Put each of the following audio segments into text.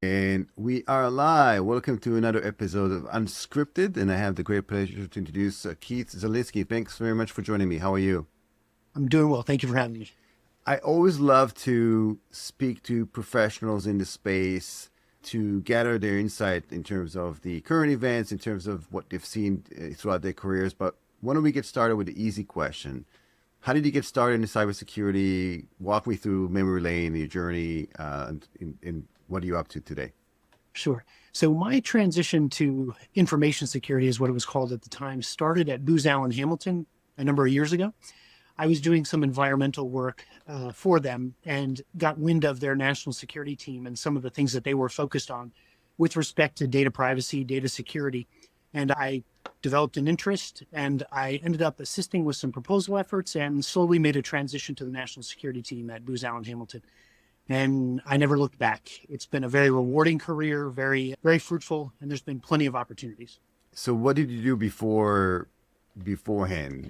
And we are live. Welcome to another episode of Unscripted. And I have the great pleasure to introduce Keith Zielenski. Thanks very much for joining me. How are you? I'm doing well. Thank you for having me. I always love to speak to professionals in the space to gather their insight in terms of the current events, in terms of what they've seen throughout their careers. But why don't we get started with the easy question? How did you get started in cybersecurity? Walk me through memory lane, your journey, and what are you up to today? Sure. So my transition to information security is what it was called at the time, started at Booz Allen Hamilton a number of years ago. I was doing some environmental work for them and got wind of their national security team and some of the things that they were focused on with respect to data privacy, data security. And I developed an interest and I ended up assisting with some proposal efforts and slowly made a transition to the national security team at Booz Allen Hamilton. And I never looked back. It's been a very rewarding career, very, very fruitful, and there's been plenty of opportunities. So what did you do beforehand?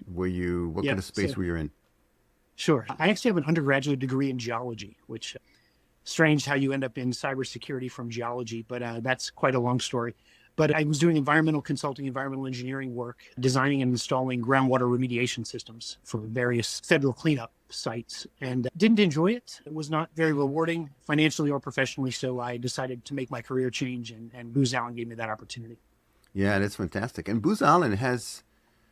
What kind Yeah, of space so were you in? sure. I actually have an undergraduate degree in geology, which strange how you end up in cybersecurity from geology, but that's quite a long story. But I was doing environmental consulting, environmental engineering work, designing and installing groundwater remediation systems for various federal cleanup sites, and didn't enjoy it. It was not very rewarding financially or professionally, so I decided to make my career change, and Booz Allen gave me that opportunity. Yeah, that's fantastic. And Booz Allen has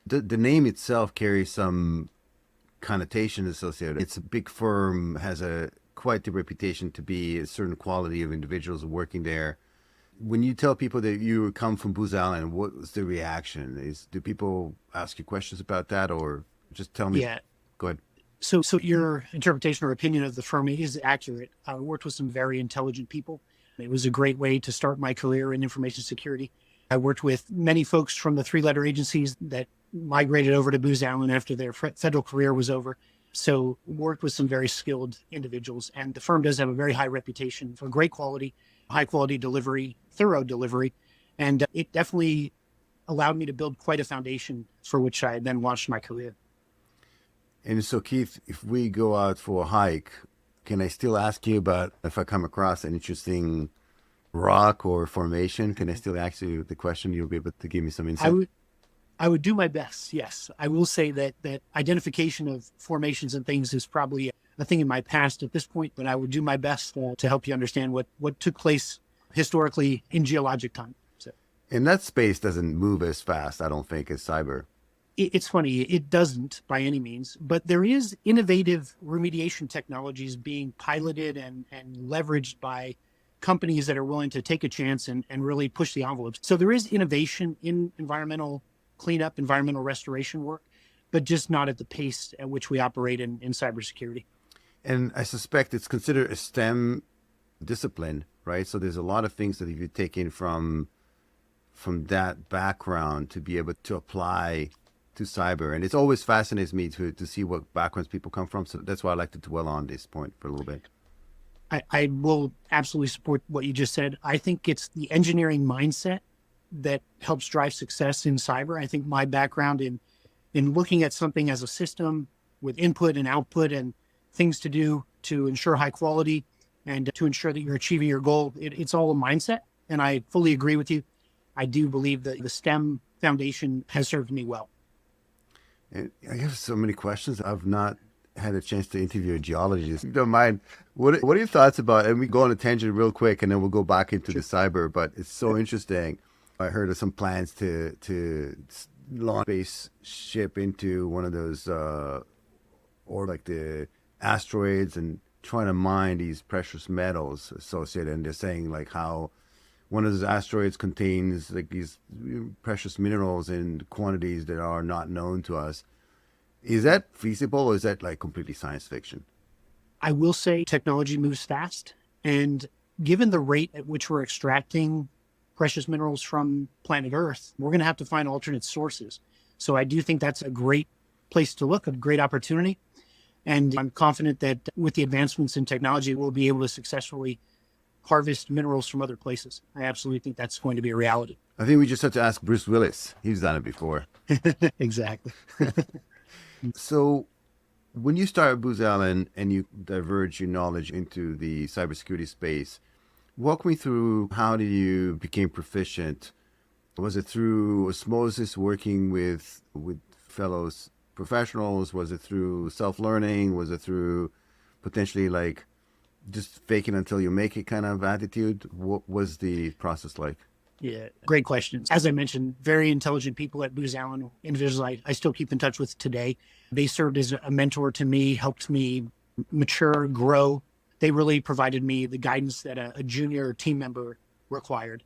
the name itself carries some connotation associated. It's a big firm, has a quite the reputation to be a certain quality of individuals working there. When you tell people that you come from Booz Allen, what's the reaction? Do people ask you questions about that, or just tell me? Yeah. Go ahead. So your interpretation or opinion of the firm is accurate. I worked with some very intelligent people. It was a great way to start my career in information security. I worked with many folks from the three-letter agencies that migrated over to Booz Allen after their federal career was over. So worked with some very skilled individuals. And the firm does have a very high reputation for great quality, high quality delivery, thorough delivery. And it definitely allowed me to build quite a foundation for which I then launched my career. And so, Keith, if we go out for a hike, can I still ask you about if I come across an interesting rock or formation? Can I still ask you the question? You'll be able to give me some I insight. would I would do my best. Yes, I will say that identification of formations and things is probably a thing in my past at this point, but I would do my best to help you understand what took place historically in geologic time. So And that space doesn't move as fast, I don't think, as cyber. it's funny, it doesn't by any means, but there is innovative remediation technologies being piloted and leveraged by companies that are willing to take a chance and really push the envelopes. So there is innovation in environmental cleanup, environmental restoration work, but just not at the pace at which we operate in cybersecurity. And I suspect it's considered a STEM discipline, right? So there's a lot of things that if you take in from that background to be able to apply to cyber. And it's always fascinates me to see what backgrounds people come from. So that's why I like to dwell on this point for a little bit. I will absolutely support what you just said. I think it's the engineering mindset that helps drive success in cyber. I think my background in looking at something as a system with input and output and things to do to ensure high quality and to ensure that you're achieving your goal, it's all a mindset. And I fully agree with you. I do believe that the STEM foundation has served me well. And I have so many questions. I've not had a chance to interview a geologist. If you don't mind, what are your thoughts about, and we go on a tangent real quick and then we'll go back into the Sure. cyber, but it's so interesting. I heard of some plans to launch a spaceship into one of those, or like the asteroids and trying to mine these precious metals associated. And they're saying like how one of those asteroids contains like these precious minerals in quantities that are not known to us. Is that feasible or is that like completely science fiction? I will say technology moves fast. And given the rate at which we're extracting precious minerals from planet Earth, we're going to have to find alternate sources. So I do think that's a great place to look, a great opportunity. And I'm confident that with the advancements in technology, we'll be able to successfully harvest minerals from other places. I absolutely think that's going to be a reality. I think we just have to ask Bruce Willis. He's done it before. Exactly. So when you start at Booz Allen and you diverge your knowledge into the cybersecurity space, Walk me through, how did you become proficient? Was it through osmosis, working with fellows professionals? Was it through self-learning? Was it through potentially like just fake it until you make it kind of attitude? What was the process like? Yeah, great questions. As I mentioned, very intelligent people at Booz Allen, individuals I still keep in touch with today. They served as a mentor to me, helped me mature, grow. They really provided me the guidance that a junior team member required.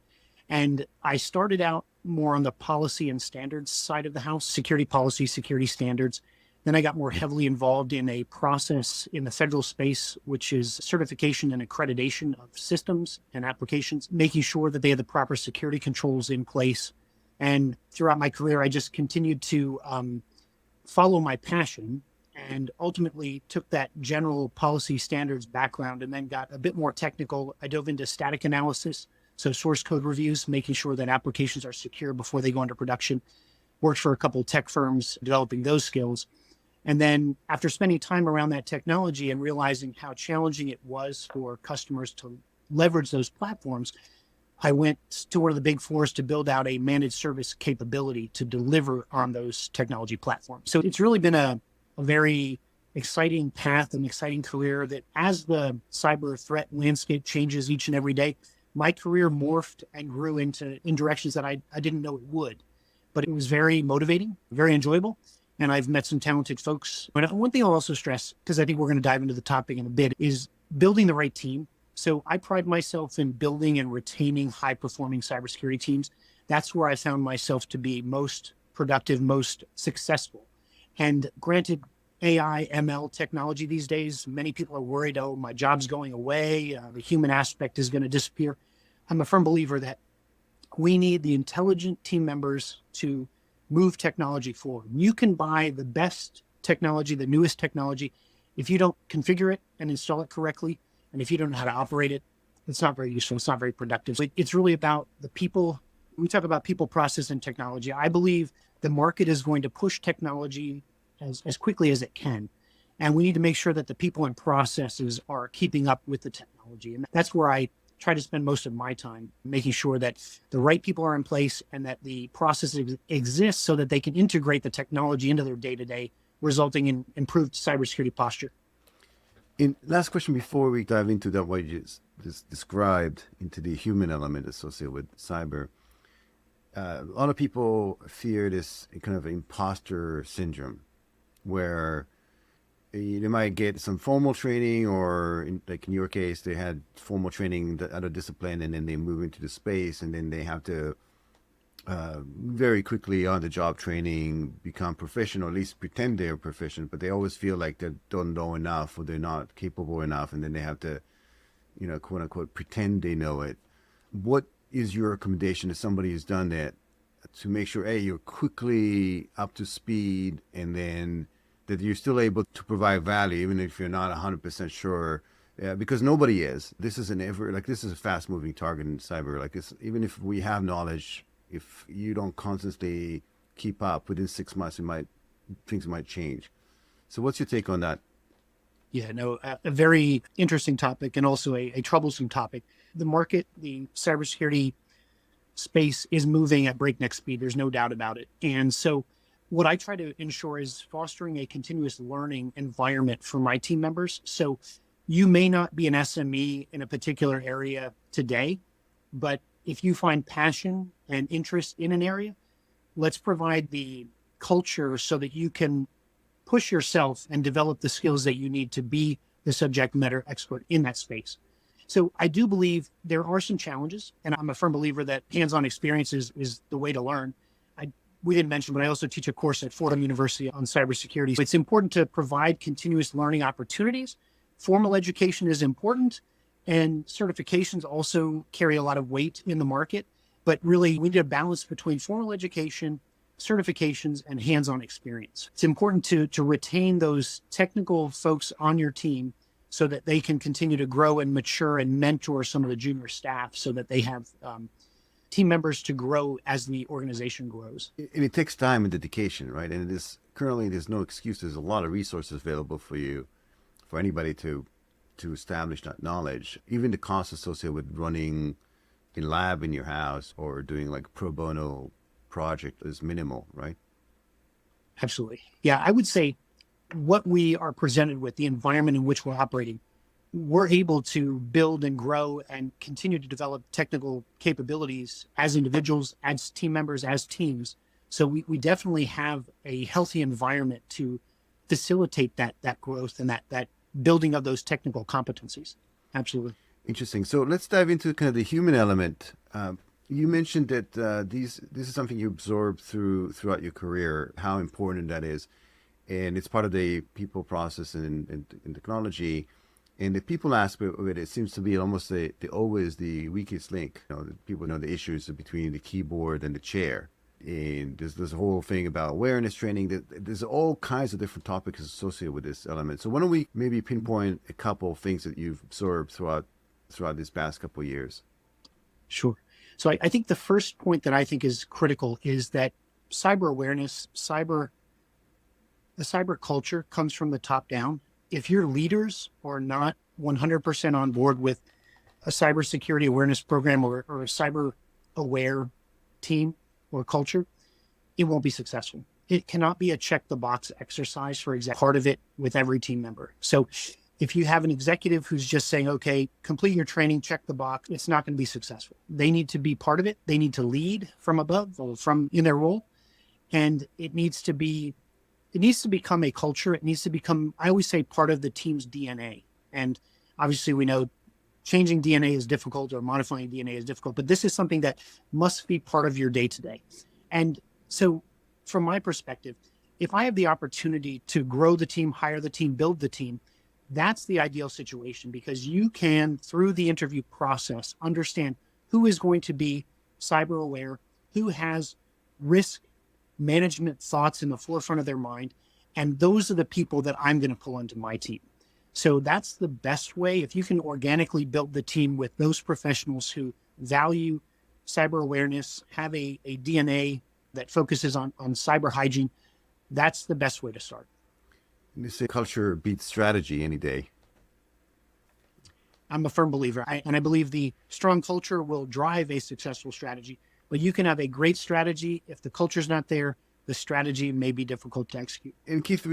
And I started out more on the policy and standards side of the house, security policy, security standards. Then I got more heavily involved in a process in the federal space, which is certification and accreditation of systems and applications, making sure that they have the proper security controls in place. And throughout my career, I just continued to follow my passion, and ultimately took that general policy standards background and then got a bit more technical. I dove into static analysis, so source code reviews, making sure that applications are secure before they go into production. Worked for a couple of tech firms developing those skills. And then after spending time around that technology and realizing how challenging it was for customers to leverage those platforms, I went to one of the big fours to build out a managed service capability to deliver on those technology platforms. So it's really been a very exciting path, an exciting career that, as the cyber threat landscape changes each and every day, my career morphed and grew in directions that I didn't know it would. But it was very motivating, very enjoyable. And I've met some talented folks. But one thing I'll also stress, because I think we're going to dive into the topic in a bit, is building the right team. So I pride myself in building and retaining high-performing cybersecurity teams. That's where I found myself to be most productive, most successful. And granted, AI, ML technology these days, many people are worried, oh, my job's going away, the human aspect is going to disappear. I'm a firm believer that we need the intelligent team members to move technology forward. You can buy the best technology, the newest technology. If you don't configure it and install it correctly, and if you don't know how to operate it, it's not very useful. It's not very productive. It's really about the people. We talk about people, process, and technology. I believe the market is going to push technology as quickly as it can. And we need to make sure that the people and processes are keeping up with the technology. And that's where I try to spend most of my time, making sure that the right people are in place and that the processes exist so that they can integrate the technology into their day-to-day, resulting in improved cybersecurity posture. Last question before we dive into that, what you just described, into the human element associated with cyber. A lot of people fear this kind of imposter syndrome, where they might get some formal training, or like in your case, they had formal training in other discipline, and then they move into the space, and then they have to very quickly on the job training become proficient, or at least pretend they're proficient, but they always feel like they don't know enough, or they're not capable enough, and then they have to, quote unquote, pretend they know it. What is your recommendation to somebody who's done that, to make sure, A, you're quickly up to speed, and then that you're still able to provide value, even if you're not 100% sure? Because nobody is. This is this is a fast moving target in cyber. Like this, even if we have knowledge, if you don't constantly keep up, within 6 months, things might change. So what's your take on that? Yeah, no, a very interesting topic, and also a troublesome topic. The market, the cybersecurity space, is moving at breakneck speed. There's no doubt about it. And so what I try to ensure is fostering a continuous learning environment for my team members. So you may not be an SME in a particular area today, but if you find passion and interest in an area, let's provide the culture so that you can push yourself and develop the skills that you need to be the subject matter expert in that space. So I do believe there are some challenges, and I'm a firm believer that hands-on experience is the way to learn. We didn't mention, but I also teach a course at Fordham University on cybersecurity. It's important to provide continuous learning opportunities. Formal education is important, and certifications also carry a lot of weight in the market. But really, we need a balance between formal education, certifications, and hands-on experience. It's important to retain those technical folks on your team so that they can continue to grow and mature and mentor some of the junior staff, so that they have team members to grow as the organization grows. And it takes time and dedication, right? And currently there's no excuse. There's a lot of resources available for anybody to to establish that knowledge, even the costs associated with running a lab in your house or doing like pro bono project is minimal, right? Absolutely. Yeah, I would say what we are presented with, the environment in which we're operating, we're able to build and grow and continue to develop technical capabilities as individuals, as team members, as teams. So we definitely have a healthy environment to facilitate that growth and that building of those technical competencies. Absolutely. Interesting. So let's dive into kind of the human element. You mentioned that this is something you absorbed throughout your career, how important that is. And it's part of the people process in technology. And the people aspect of it, it seems to be almost always the weakest link. People know the issues between the keyboard and the chair. And there's this whole thing about awareness training. There's all kinds of different topics associated with this element. So why don't we maybe pinpoint a couple of things that you've absorbed throughout this past couple of years? Sure. So I think the first point that I think is critical is that cyber awareness, the cyber culture comes from the top down. If your leaders are not 100% on board with a cybersecurity awareness program or a cyber aware team or culture, it won't be successful. It cannot be a check the box exercise for part of it with every team member. So if you have an executive who's just saying, okay, complete your training, check the box, it's not going to be successful. They need to be part of it. They need to lead from above or from in their role. And it needs to become a culture. It needs to become, I always say, part of the team's DNA. And obviously we know changing DNA is difficult or modifying DNA is difficult, but this is something that must be part of your day to day. And so from my perspective, if I have the opportunity to grow the team, hire the team, build the team, that's the ideal situation, because you can, through the interview process, understand who is going to be cyber aware, who has risk management thoughts in the forefront of their mind. And those are the people that I'm going to pull into my team. So that's the best way. If you can organically build the team with those professionals who value cyber awareness, have a DNA that focuses on cyber hygiene, that's the best way to start. You say culture beats strategy any day. I'm a firm believer. And I believe the strong culture will drive a successful strategy. But you can have a great strategy. If the culture's not there, the strategy may be difficult to execute. And Keith,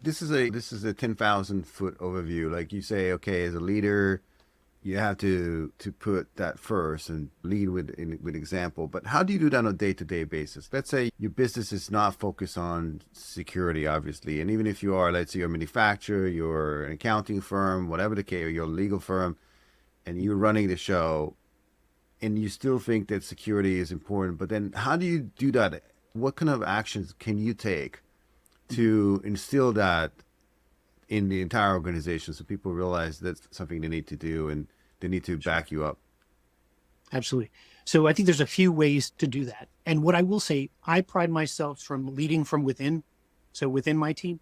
this is a 10,000 foot overview. Like you say, okay, as a leader, you have to put that first and lead with example. But how do you do that on a day-to-day basis? Let's say your business is not focused on security, obviously. And even if you are, let's say you're a manufacturer, you're an accounting firm, whatever the case, or you're a legal firm, and you're running the show, and you still think that security is important, but then how do you do that? What kind of actions can you take to instill that in the entire organization so people realize that's something they need to do and they need to back you up? Absolutely. So I think there's a few ways to do that. And what I will say, I pride myself from leading from within. So within my team,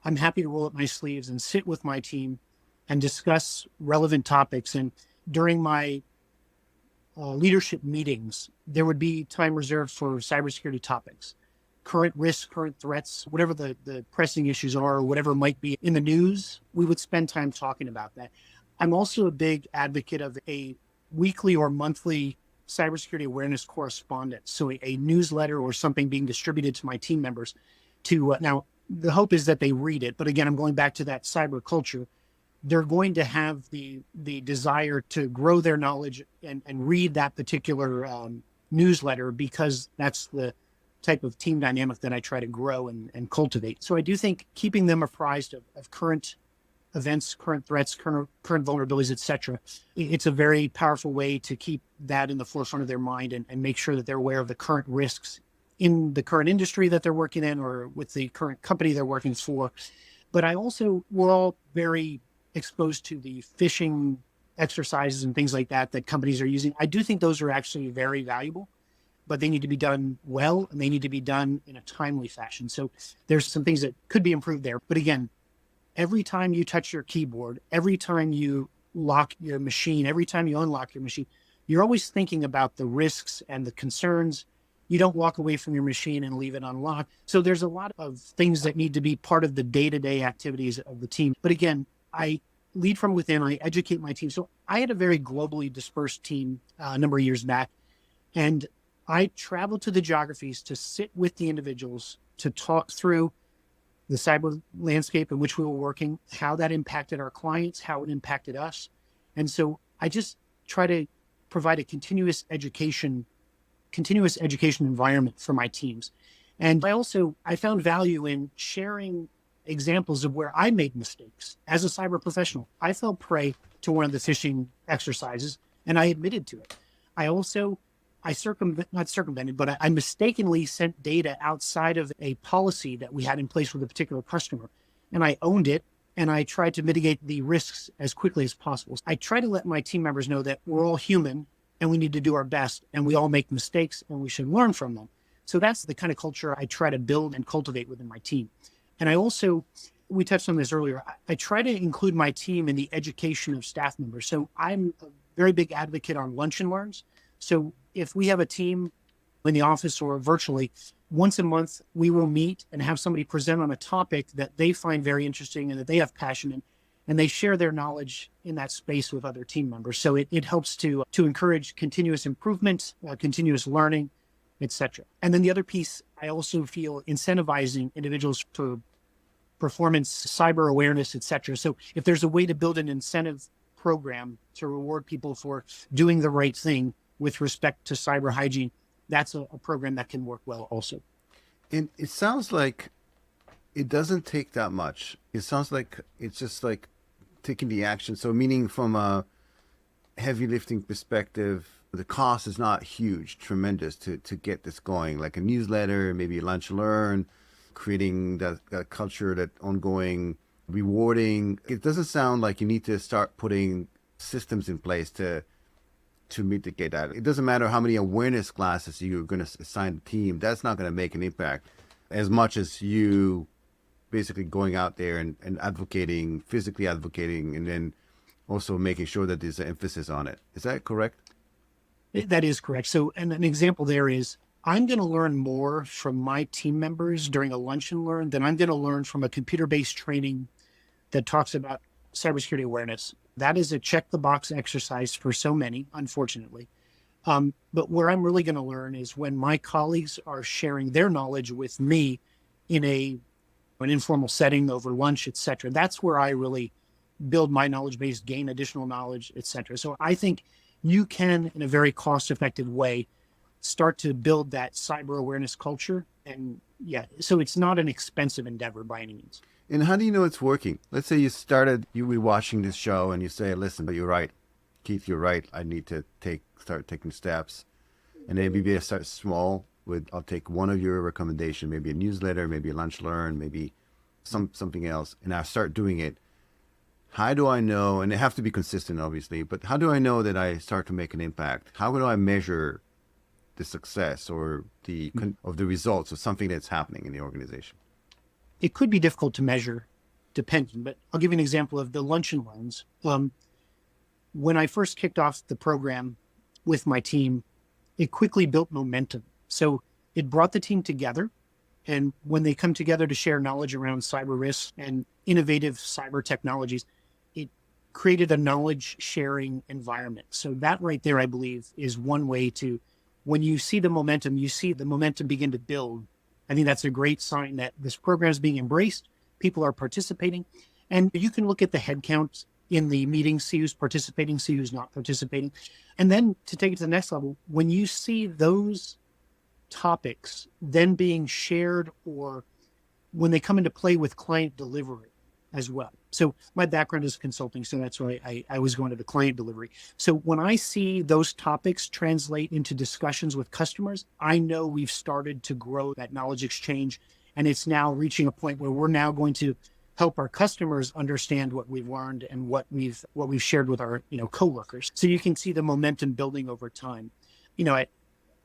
I'm happy to roll up my sleeves and sit with my team and discuss relevant topics. And during my leadership meetings, there would be time reserved for cybersecurity topics, current risks, current threats, whatever the pressing issues are, or whatever might be in the news. We would spend time talking about that. I'm also a big advocate of a weekly or monthly cybersecurity awareness correspondence. So a newsletter or something being distributed to my team members to, now the hope is that they read it. But again, I'm going back to that cyber culture. They're going to have the desire to grow their knowledge and read that particular newsletter, because that's the type of team dynamic that I try to grow and cultivate. So I do think keeping them apprised of current events, current threats, current vulnerabilities, etc. It's a very powerful way to keep that in the forefront of their mind and make sure that they're aware of the current risks in the current industry that they're working in or with the current company they're working for. But we're all very exposed to the phishing exercises and things like that companies are using. I do think those are actually very valuable, but they need to be done well and they need to be done in a timely fashion. So there's some things that could be improved there. But again, every time you touch your keyboard, every time you lock your machine, every time you unlock your machine, you're always thinking about the risks and the concerns. You don't walk away from your machine and leave it unlocked. So there's a lot of things that need to be part of the day-to-day activities of the team. But again, I lead from within. I educate my team. So I had a very globally dispersed team a number of years back. And I traveled to the geographies to sit with the individuals to talk through the cyber landscape in which we were working, how that impacted our clients, how it impacted us. And so I just try to provide a continuous education environment for my teams. And I found value in sharing examples of where I made mistakes as a cyber professional. I fell prey to one of the phishing exercises and I admitted to it. I mistakenly sent data outside of a policy that we had in place with a particular customer. And I owned it and I tried to mitigate the risks as quickly as possible. I try to let my team members know that we're all human and we need to do our best and we all make mistakes and we should learn from them. So that's the kind of culture I try to build and cultivate within my team. And we touched on this earlier, I try to include my team in the education of staff members. So I'm a very big advocate on lunch and learns. So if we have a team in the office or virtually, once a month, we will meet and have somebody present on a topic that they find very interesting and that they have passion in, and they share their knowledge in that space with other team members. So it helps to encourage continuous improvement, continuous learning, etc. And then the other piece, I also feel incentivizing individuals to performance, cyber awareness, etc. So if there's a way to build an incentive program to reward people for doing the right thing with respect to cyber hygiene, that's a program that can work well also. And it sounds like it doesn't take that much. It sounds like it's just like taking the action. So meaning from a heavy lifting perspective, the cost is not huge, tremendous to get this going, like a newsletter, maybe lunch learn, creating that culture, that ongoing rewarding. It doesn't sound like you need to start putting systems in place to mitigate that. It doesn't matter how many awareness classes you're going to assign the team. That's not going to make an impact as much as you basically going out there and advocating, physically advocating, and then also making sure that there's an emphasis on it. Is that correct? That is correct. So, and an example there is, I'm going to learn more from my team members during a lunch and learn than I'm going to learn from a computer-based training that talks about cybersecurity awareness. That is a check the box exercise for so many, unfortunately. But where I'm really going to learn is when my colleagues are sharing their knowledge with me in an informal setting over lunch, et cetera. That's where I really build my knowledge base, gain additional knowledge, et cetera. So I think you can, in a very cost-effective way, start to build that cyber awareness culture. And yeah, so it's not an expensive endeavor by any means. And how do you know it's working? Let's say you were watching this show and you say, listen, but you're right. Keith, you're right. I need to start taking steps. And maybe I start small with, I'll take one of your recommendation, maybe a newsletter, maybe a lunch learn, maybe something else. And I start doing it. How do I know, and it have to be consistent, obviously, but how do I know that I start to make an impact? How do I measure the success or the results of something that's happening in the organization? It could be difficult to measure, depending, but I'll give you an example of the lunch and learns. When I first kicked off the program with my team, it quickly built momentum. So it brought the team together. And when they come together to share knowledge around cyber risks and innovative cyber technologies, it created a knowledge sharing environment. So that right there, I believe, is one way to, when you see the momentum begin to build. I think that's a great sign that this program is being embraced. People are participating. And you can look at the head count in the meeting, see who's participating, see who's not participating. And then to take it to the next level, when you see those topics then being shared or when they come into play with client delivery as well. So my background is consulting, so that's why I was going to the client delivery. So when I see those topics translate into discussions with customers, I know we've started to grow that knowledge exchange, and it's now reaching a point where we're now going to help our customers understand what we've learned and what we've shared with our coworkers. So you can see the momentum building over time.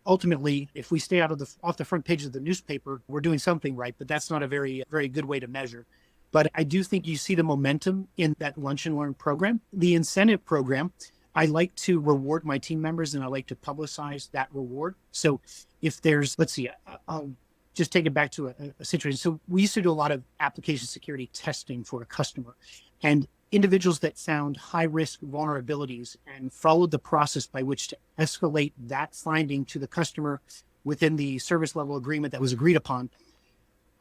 Ultimately, if we stay off the front page of the newspaper, we're doing something right, but that's not a very, very good way to measure. But I do think you see the momentum in that Lunch and Learn program. The incentive program, I like to reward my team members and I like to publicize that reward. So if there's, let's see, I'll just take it back to a situation. So we used to do a lot of application security testing for a customer. And individuals that found high-risk vulnerabilities and followed the process by which to escalate that finding to the customer within the service level agreement that was agreed upon,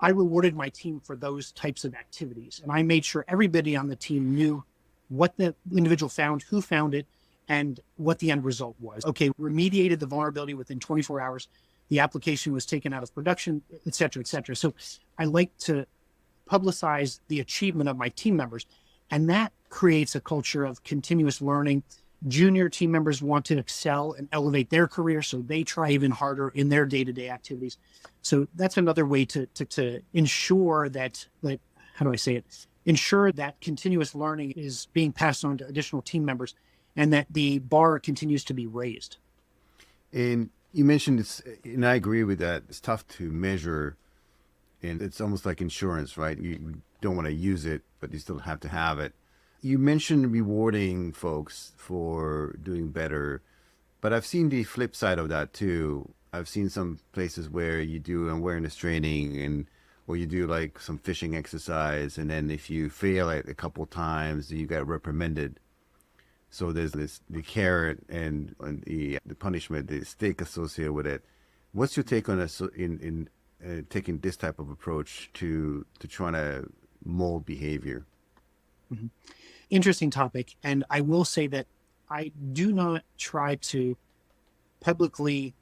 I rewarded my team for those types of activities. And I made sure everybody on the team knew what the individual found, who found it, and what the end result was. Okay, remediated the vulnerability within 24 hours. The application was taken out of production, et cetera, et cetera. So I like to publicize the achievement of my team members. And that creates a culture of continuous learning. Junior team members want to excel and elevate their career, so they try even harder in their day-to-day activities. So that's another way to ensure that, like, how do I say it? Ensure that continuous learning is being passed on to additional team members and that the bar continues to be raised. And you mentioned it's, and I agree with that. It's tough to measure, and it's almost like insurance, right? You don't want to use it, but you still have to have it. You mentioned rewarding folks for doing better, but I've seen the flip side of that too. I've seen some places where you do awareness training and or you do like some phishing exercise, and then if you fail it a couple times, you get reprimanded. So there's the carrot and the punishment, the stick associated with it. What's your take on this in taking this type of approach to trying to mold behavior? Mm-hmm. Interesting topic. And I will say that I do not try to publicly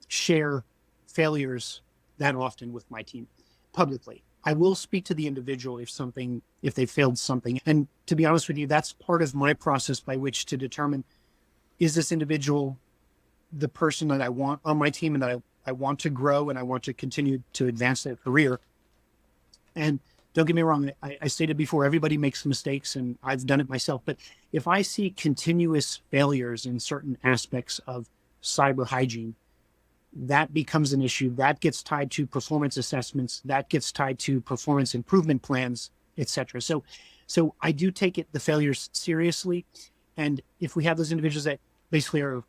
share failures that often with my team publicly. I will speak to the individual if they failed something. And to be honest with you, that's part of my process by which to determine, is this individual the person that I want on my team and that I want to grow and I want to continue to advance their career. And don't get me wrong, I stated before, everybody makes mistakes and I've done it myself. But if I see continuous failures in certain aspects of cyber hygiene, that becomes an issue. That gets tied to performance assessments. That gets tied to performance improvement plans, et cetera. So I do take the failures seriously. And if we have those individuals that basically are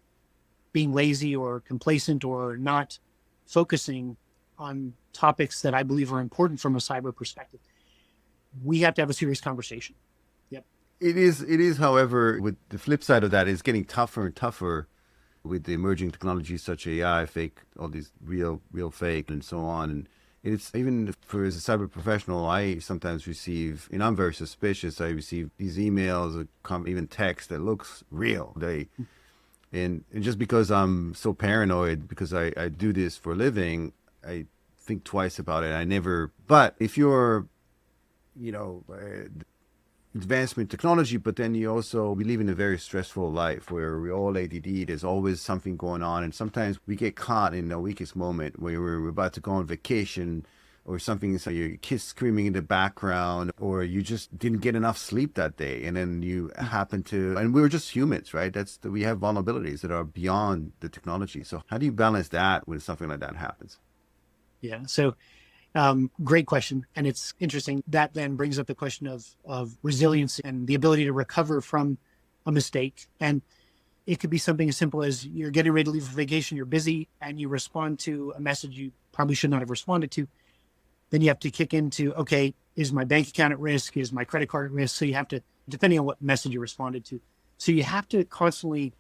being lazy or complacent or not focusing on topics that I believe are important from a cyber perspective, we have to have a serious conversation. Yep. It is, however, with the flip side of that, it's getting tougher and tougher with the emerging technologies such as AI, fake, all these real fake, and so on. And it's even for as a cyber professional, I sometimes receive, and I'm very suspicious, I receive these emails or even text that looks real. And just because I'm so paranoid, because I do this for a living, I think twice about it. But if you're, advancement technology, but then we live in a very stressful life where we're all ADD. There's always something going on. And sometimes we get caught in the weakest moment where we're about to go on vacation or something, so your kids screaming in the background, or you just didn't get enough sleep that day. And then you happen to, and we're just humans, right? We have vulnerabilities that are beyond the technology. So how do you balance that when something like that happens? Yeah. So great question. And it's interesting. That then brings up the question of resilience and the ability to recover from a mistake. And it could be something as simple as you're getting ready to leave for vacation, you're busy, and you respond to a message you probably should not have responded to. Then you have to kick into, okay, is my bank account at risk? Is my credit card at risk? So you have to, depending on what message you responded to. So you have to constantly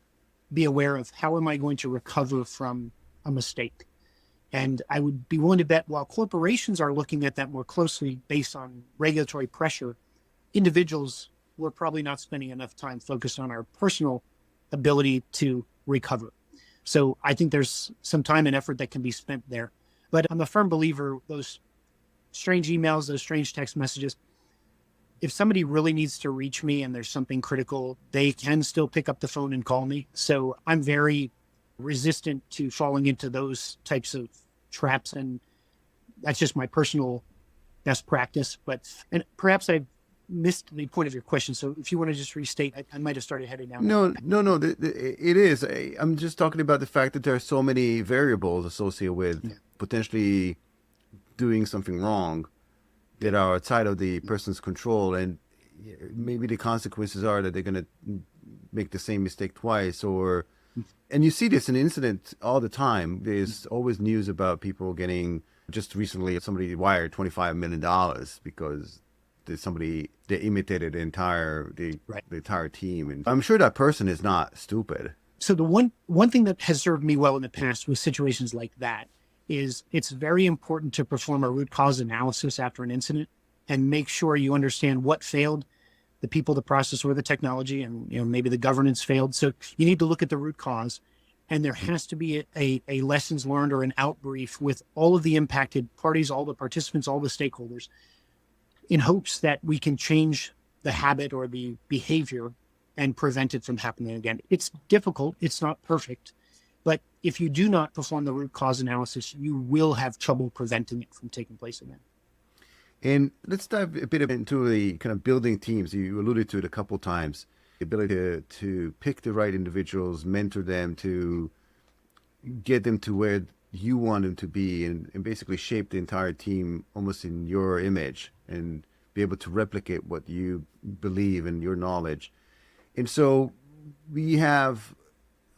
be aware of, how am I going to recover from a mistake? And I would be willing to bet, while corporations are looking at that more closely based on regulatory pressure, individuals, we're probably not spending enough time focused on our personal ability to recover. So I think there's some time and effort that can be spent there. But I'm a firm believer, those strange emails, those strange text messages, if somebody really needs to reach me and there's something critical, they can still pick up the phone and call me. So I'm very resistant to falling into those types of traps, and that's just my personal best practice. And perhaps I've missed the point of your question, so if you want to just restate, I might have started heading down. No, it is. I'm just talking about the fact that there are so many variables associated with potentially doing something wrong that are outside of the person's control, and maybe the consequences are that they're going to make the same mistake twice, and you see this in incident all the time. There's always news about people getting, just recently somebody wired $25 million because somebody they imitated Right. the entire team. And I'm sure that person is not stupid. So the one thing that has served me well in the past with situations like that is it's very important to perform a root cause analysis after an incident and make sure you understand what failed, the people, the process, or the technology, and maybe the governance failed. So you need to look at the root cause, and there has to be a lessons learned or an out brief with all of the impacted parties, all the participants, all the stakeholders, in hopes that we can change the habit or the behavior and prevent it from happening again. It's difficult. It's not perfect. But if you do not perform the root cause analysis, you will have trouble preventing it from taking place again. And let's dive a bit into the kind of building teams. You alluded to it a couple times. The ability to pick the right individuals, mentor them, to get them to where you want them to be, and basically shape the entire team almost in your image and be able to replicate what you believe and your knowledge. And so we have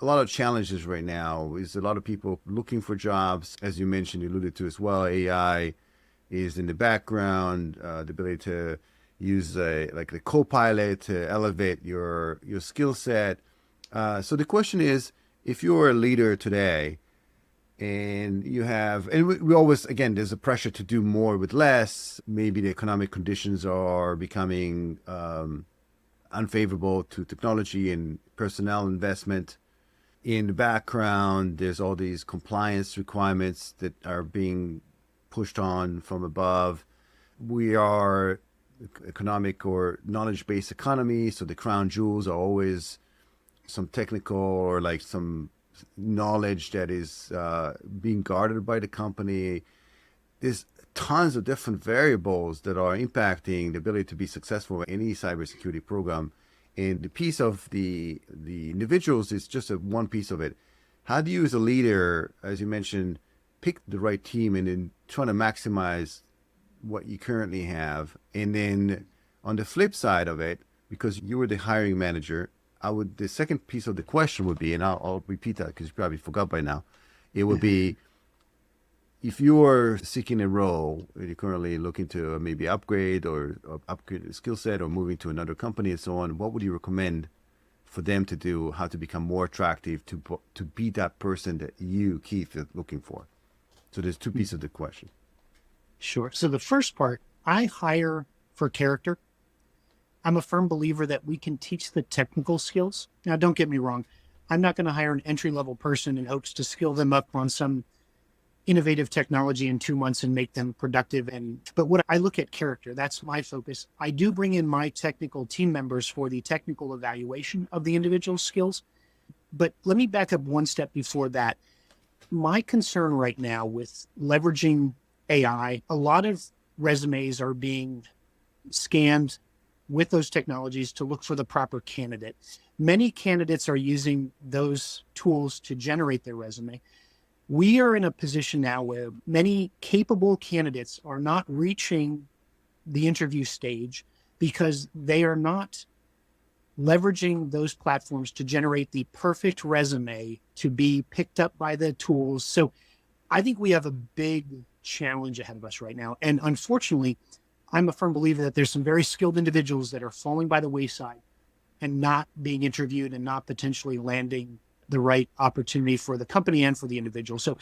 a lot of challenges right now. Is a lot of people looking for jobs, as you mentioned, you alluded to as well. AI is in the background, the ability to use like the co-pilot to elevate your skill set. So the question is, if you're a leader today and you have, and we always, again, there's a pressure to do more with less. Maybe the economic conditions are becoming unfavorable to technology and personnel investment. In the background, there's all these compliance requirements that are being pushed on from above. We are economic or knowledge-based economy, so the crown jewels are always some technical or like some knowledge that is being guarded by the company. There's tons of different variables that are impacting the ability to be successful in any cybersecurity program. And the piece of the individuals is just one piece of it. How do you as a leader, as you mentioned, pick the right team and then trying to maximize what you currently have? And then on the flip side of it, because you were the hiring manager, the second piece of the question would be, and I'll repeat that because you probably forgot by now, it would be, if you're seeking a role, you're currently looking to maybe upgrade or upgrade a skill set or moving to another company and so on, what would you recommend for them to do, how to become more attractive, to be that person that you, Keith, are looking for? So there's two pieces of the question. Sure. So the first part, I hire for character. I'm a firm believer that we can teach the technical skills. Now, don't get me wrong. I'm not going to hire an entry-level person in hopes to skill them up on some innovative technology in 2 months and make them productive. But what I look at character, that's my focus. I do bring in my technical team members for the technical evaluation of the individual skills. But let me back up one step before that. My concern right now with leveraging AI, a lot of resumes are being scanned with those technologies to look for the proper candidate. Many candidates are using those tools to generate their resume. We are in a position now where many capable candidates are not reaching the interview stage because they are not leveraging those platforms to generate the perfect resume to be picked up by the tools. So I think we have a big challenge ahead of us right now. And unfortunately, I'm a firm believer that there's some very skilled individuals that are falling by the wayside and not being interviewed and not potentially landing the right opportunity for the company and for the individual. So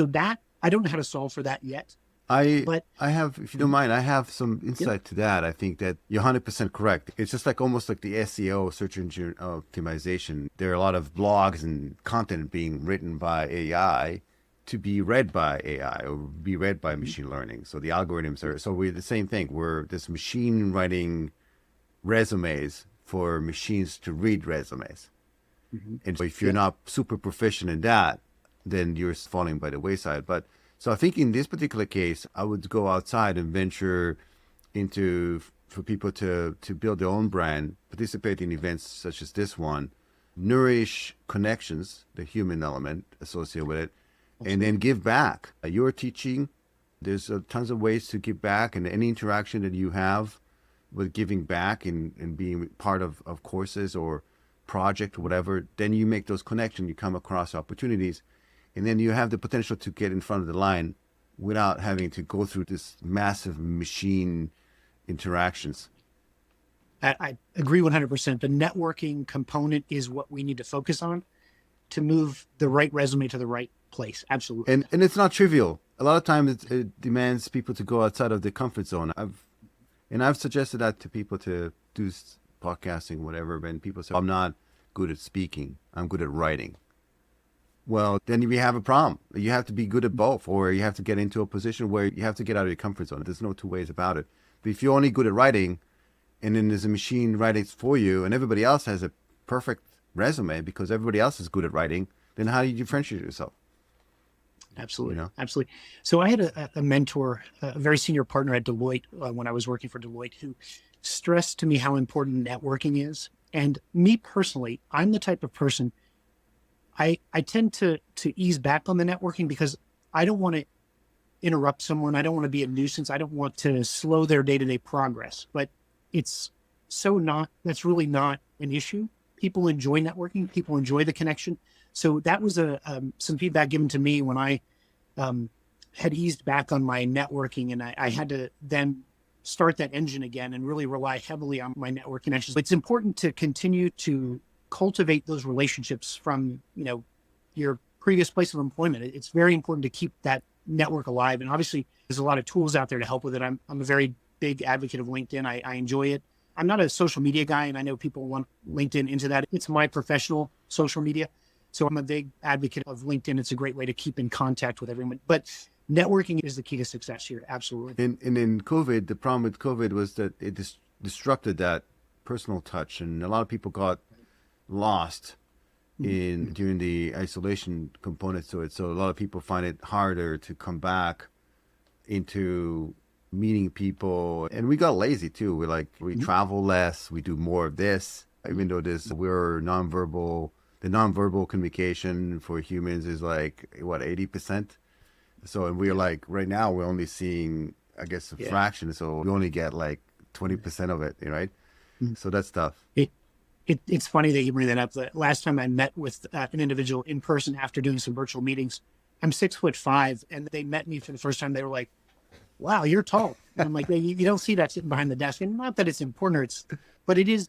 that, I don't know how to solve for that yet. I have, if you don't mind, I have some insight to that. I think that you're 100% correct. It's just like almost like the SEO, search engine optimization. There are a lot of blogs and content being written by AI to be read by AI or be read by machine learning. So the algorithms are, so we're the same thing. We're this machine writing resumes for machines to read resumes. And so if you're not super proficient in that, then you're falling by the wayside. But so I think in this particular case, I would go outside and venture into, for people to build their own brand, participate in events such as this one, nourish connections, the human element associated with it, and then give back. You're teaching. There's tons of ways to give back, and any interaction that you have with giving back and being part of courses or project, whatever, then you make those connections, you come across opportunities, and then you have the potential to get in front of the line without having to go through this massive machine interactions. I agree 100%. The networking component is what we need to focus on to move the right resume to the right place. Absolutely. And it's not trivial. A lot of times it demands people to go outside of their comfort zone. I've suggested that to people to do podcasting, whatever. And people say, I'm not good at speaking. I'm good at writing. Well, then we have a problem. You have to be good at both, or you have to get into a position where you have to get out of your comfort zone. There's no two ways about it. But if you're only good at writing, and then there's a machine writing for you, and everybody else has a perfect resume because everybody else is good at writing, then how do you differentiate yourself? Absolutely. You know? Absolutely. So I had a mentor, a very senior partner at Deloitte when I was working for Deloitte, who stressed to me how important networking is. And me personally, I'm the type of person, I tend to ease back on the networking because I don't want to interrupt someone. I don't want to be a nuisance. I don't want to slow their day-to-day progress. But that's really not an issue. People enjoy networking. People enjoy the connection. So that was some feedback given to me when I had eased back on my networking, and I had to then start that engine again and really rely heavily on my network connections. It's important to continue to cultivate those relationships from, your previous place of employment. It's very important to keep that network alive. And obviously there's a lot of tools out there to help with it. I'm a very big advocate of LinkedIn. I enjoy it. I'm not a social media guy, and I know people want LinkedIn into that. It's my professional social media. So I'm a big advocate of LinkedIn. It's a great way to keep in contact with everyone. But networking is the key to success here. Absolutely. And in COVID, the problem with COVID was that it disrupted that personal touch, and a lot of people got lost during the isolation components to it. So a lot of people find it harder to come back into meeting people, and we got lazy too. We travel less, we do more of this, even though we're nonverbal. The nonverbal communication for humans is 80%. So, and we're right now we're only seeing, I guess, a fraction. So we only get 20% of it, right? So that's tough. It's funny that you bring that up. The last time I met with an individual in person after doing some virtual meetings, I'm 6'5", and they met me for the first time. They were like, "Wow, you're tall." And I'm like, you don't see that sitting behind the desk. And not that it's important, but it is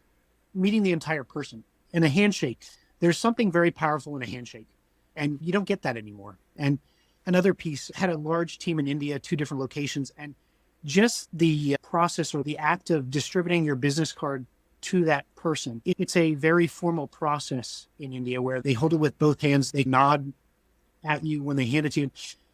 meeting the entire person. And a handshake, there's something very powerful in a handshake, and you don't get that anymore. And another piece, had a large team in India, 2 different locations, and just the process or the act of distributing your business card to that person. It's a very formal process in India where they hold it with both hands. They nod at you when they hand it to you.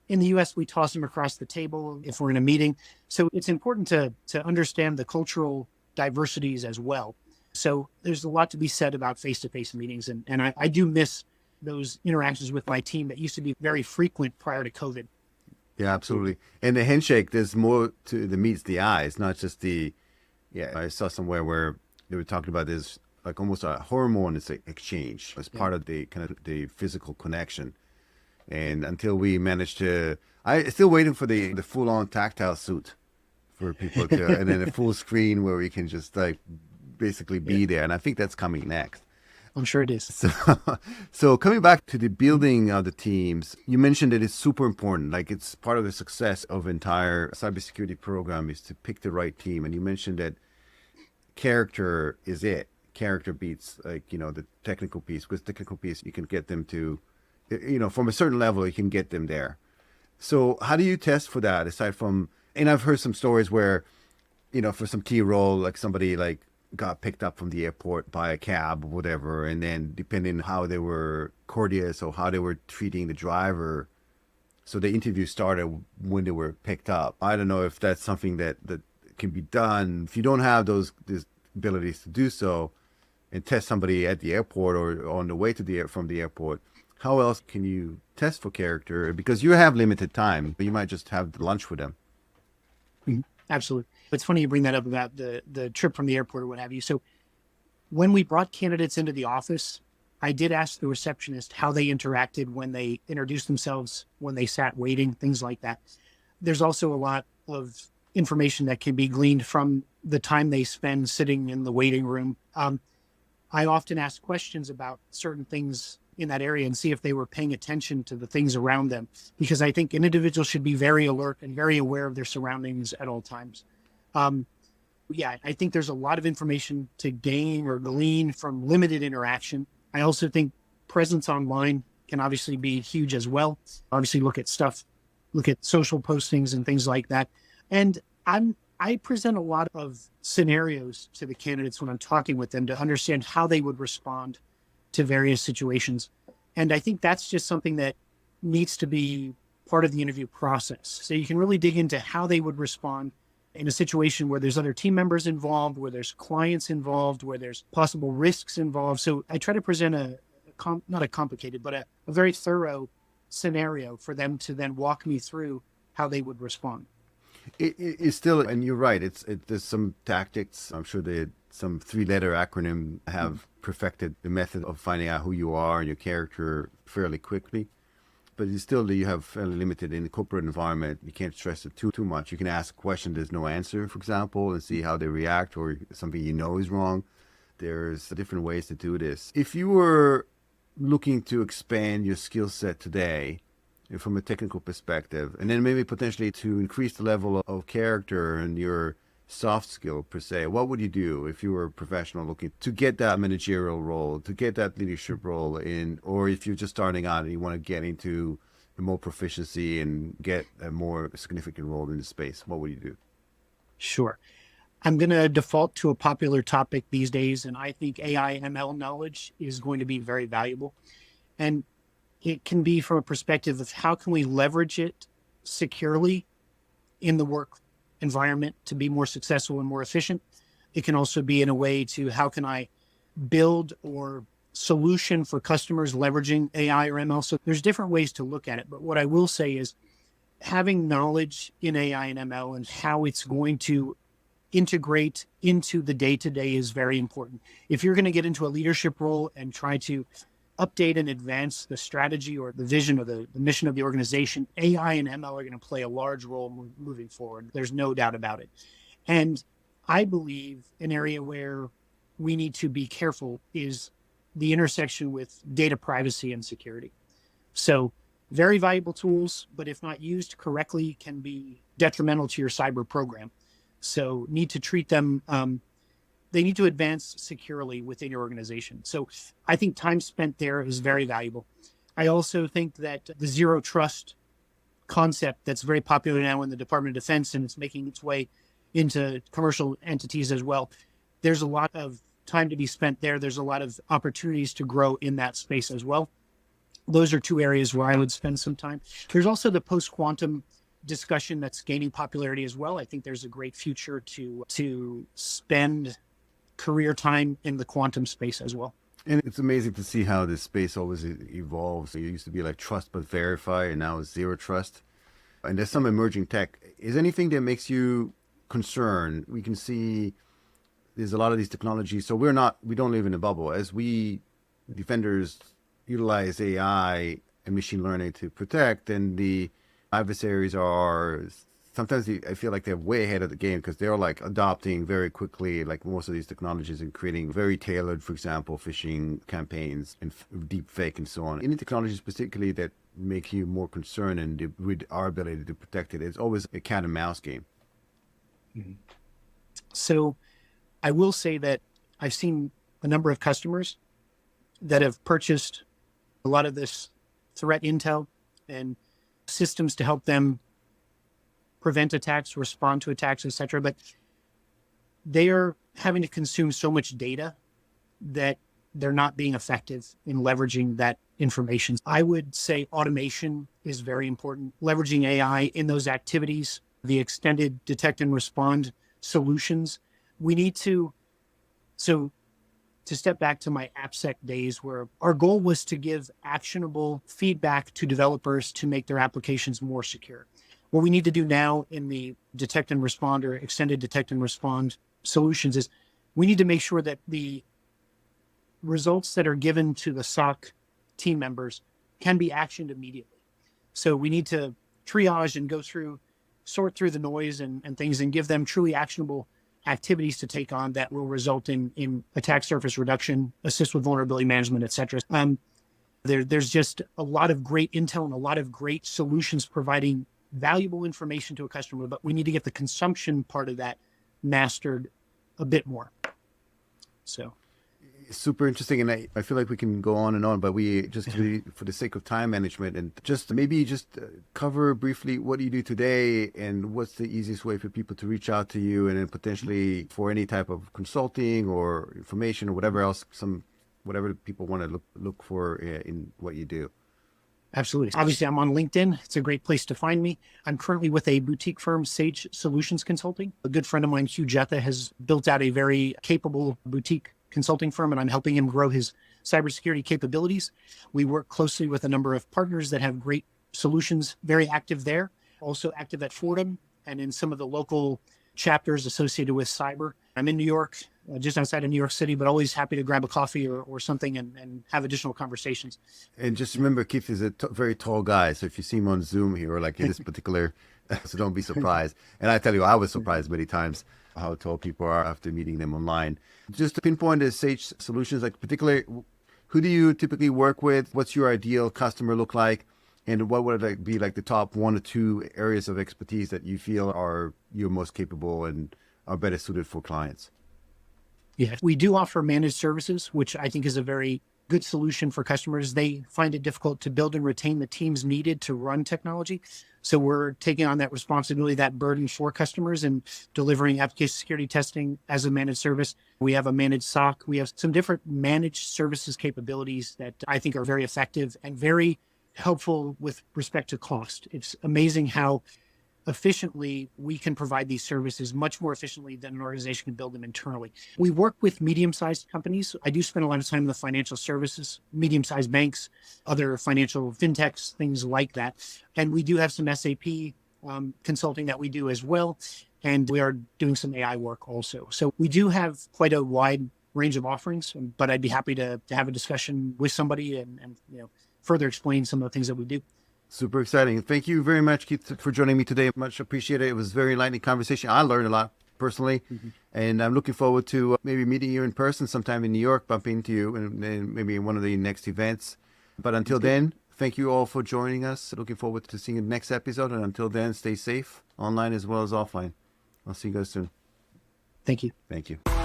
In the US, we toss them across the table if we're in a meeting. So it's important to understand the cultural diversities as well. So there's a lot to be said about face-to-face meetings. And I do miss those interactions with my team that used to be very frequent prior to COVID. Yeah, absolutely. And the handshake, there's more to the meets the eye. It's not just I saw somewhere where they were talking about this, almost a hormone exchange as part of the kind of the physical connection. And until we managed to, I'm still waiting for the full-on tactile suit for people to, and then a full screen where we can just basically be there. And I think that's coming next. I'm sure it is. So coming back to the building of the teams, you mentioned that it's super important. It's part of the success of entire cybersecurity program is to pick the right team. And you mentioned that character is it. Character beats the technical piece, because technical piece, you can get them to, from a certain level, you can get them there. So how do you test for that aside from, and I've heard some stories where, for some key role, somebody got picked up from the airport by a cab or whatever, and then depending on how they were courteous or how they were treating the driver, so the interview started when they were picked up. I don't know if that's something that can be done. If you don't have these abilities to do so, and test somebody at the airport or on the way from the airport, how else can you test for character? Because you have limited time, but you might just have lunch with them. Mm-hmm. Absolutely. It's funny you bring that up about the trip from the airport or what have you. So when we brought candidates into the office, I did ask the receptionist how they interacted when they introduced themselves, when they sat waiting, things like that. There's also a lot of information that can be gleaned from the time they spend sitting in the waiting room. I often ask questions about certain things in that area and see if they were paying attention to the things around them, because I think an individual should be very alert and very aware of their surroundings at all times. Yeah, I think there's a lot of information to gain or glean from limited interaction. I also think presence online can obviously be huge as well. Obviously, look at social postings and things like that. And I present a lot of scenarios to the candidates when I'm talking with them to understand how they would respond to various situations. And I think that's just something that needs to be part of the interview process. So you can really dig into how they would respond in a situation where there's other team members involved, where there's clients involved, where there's possible risks involved. So I try to present not a complicated, but a very thorough scenario for them to then walk me through how they would respond. It's still, and you're right. There's some tactics. I'm sure some three-letter acronym have perfected the method of finding out who you are and your character fairly quickly. But you have fairly limited in the corporate environment. You can't stress it too much. You can ask a question there's no answer, for example, and see how they react, or something you know is wrong. There's different ways to do this. If you were looking to expand your skill set today from a technical perspective, and then maybe potentially to increase the level of character and your soft skill per se, what would you do if you were a professional looking to get that managerial role, to get that leadership role in, or if you're just starting out and you want to get into more proficiency and get a more significant role in the space, what would you do? Sure. I'm going to default to a popular topic these days, and I think AI and ML knowledge is going to be very valuable. And it can be from a perspective of how can we leverage it securely in the work environment to be more successful and more efficient. It can also be in a way to how can I build or solution for customers leveraging AI or ML. So there's different ways to look at it. But what I will say is having knowledge in AI and ML and how it's going to integrate into the day-to-day is very important. If you're going to get into a leadership role and try to update and advance the strategy or the vision or the mission of the organization, AI and ML are going to play a large role moving forward. There's no doubt about it. And I believe an area where we need to be careful is the intersection with data privacy and security. So very valuable tools, but if not used correctly, can be detrimental to your cyber program. So need to treat them, they need to advance securely within your organization. So I think time spent there is very valuable. I also think that the zero trust concept that's very popular now in the Department of Defense, and it's making its way into commercial entities as well. There's a lot of time to be spent there. There's a lot of opportunities to grow in that space as well. Those are two areas where I would spend some time. There's also the post-quantum discussion that's gaining popularity as well. I think there's a great future to spend career time in the quantum space as well. And it's amazing to see how this space always evolves. It used to be like trust but verify, and now it's zero trust. And there's some emerging tech. Is anything that makes you concerned? We can see there's a lot of these technologies. So we don't live in a bubble. As we defenders utilize AI and machine learning to protect, and the adversaries are sometimes I feel like they're way ahead of the game because they're like adopting very quickly, like most of these technologies, and creating very tailored, for example, phishing campaigns and deep fake and so on. Any technologies particularly that make you more concerned and with our ability to protect it, it's always a cat and mouse game. Mm-hmm. So I will say that I've seen a number of customers that have purchased a lot of this threat intel and systems to help them prevent attacks, respond to attacks, etc. But they are having to consume so much data that they're not being effective in leveraging that information. I would say automation is very important. Leveraging AI in those activities, the extended detect and respond solutions. We need to step back to my AppSec days where our goal was to give actionable feedback to developers to make their applications more secure. What we need to do now in the detect and respond or extended detect and respond solutions is we need to make sure that the results that are given to the SOC team members can be actioned immediately. So we need to triage and sort through the noise and things and give them truly actionable activities to take on that will result in attack surface reduction, assist with vulnerability management, et cetera. There's just a lot of great intel and a lot of great solutions providing valuable information to a customer, but we need to get the consumption part of that mastered a bit more. So. Super interesting, and I feel like we can go on and on, but we just for the sake of time management, and just maybe cover briefly what do you do today, and what's the easiest way for people to reach out to you, and then potentially for any type of consulting or information or whatever else, whatever people want to look for in what you do. Absolutely. Obviously, I'm on LinkedIn. It's a great place to find me. I'm currently with a boutique firm, Sage Solutions Consulting. A good friend of mine, Hugh Jetta, has built out a very capable boutique consulting firm, and I'm helping him grow his cybersecurity capabilities. We work closely with a number of partners that have great solutions, very active there, also active at Fordham and in some of the local chapters associated with cyber. I'm in New York, just outside of New York City, but always happy to grab a coffee or something and have additional conversations. And just remember, Keith is a very tall guy, so if you see him on Zoom here, or like in this particular, so don't be surprised. And I tell you, I was surprised many times how tall people are after meeting them online. Just to pinpoint the Sage Solutions, like particularly, who do you typically work with? What's your ideal customer look like? And what would it be like the top 1 or 2 areas of expertise that you feel are you're most capable and are better suited for clients? Yeah, we do offer managed services, which I think is a very good solution for customers. They find it difficult to build and retain the teams needed to run technology. So we're taking on that responsibility, that burden for customers, and delivering application security testing as a managed service. We have a managed SOC. We have some different managed services capabilities that I think are very effective and very helpful with respect to cost. It's amazing how efficiently we can provide these services, much more efficiently than an organization can build them internally. We work with medium-sized companies. I do spend a lot of time in the financial services, medium-sized banks, other financial fintechs, things like that. And we do have some SAP consulting that we do as well. And we are doing some AI work also. So we do have quite a wide range of offerings, but I'd be happy to have a discussion with somebody and further explain some of the things that we do. Super exciting. Thank you very much, Keith, for joining me today. Much appreciated. It was a very enlightening conversation. I learned a lot personally, and I'm looking forward to maybe meeting you in person sometime in New York, bumping into you, and maybe in one of the next events. But until then, thank you all for joining us. Looking forward to seeing you in the next episode. And until then, stay safe, online as well as offline. I'll see you guys soon. Thank you. Thank you.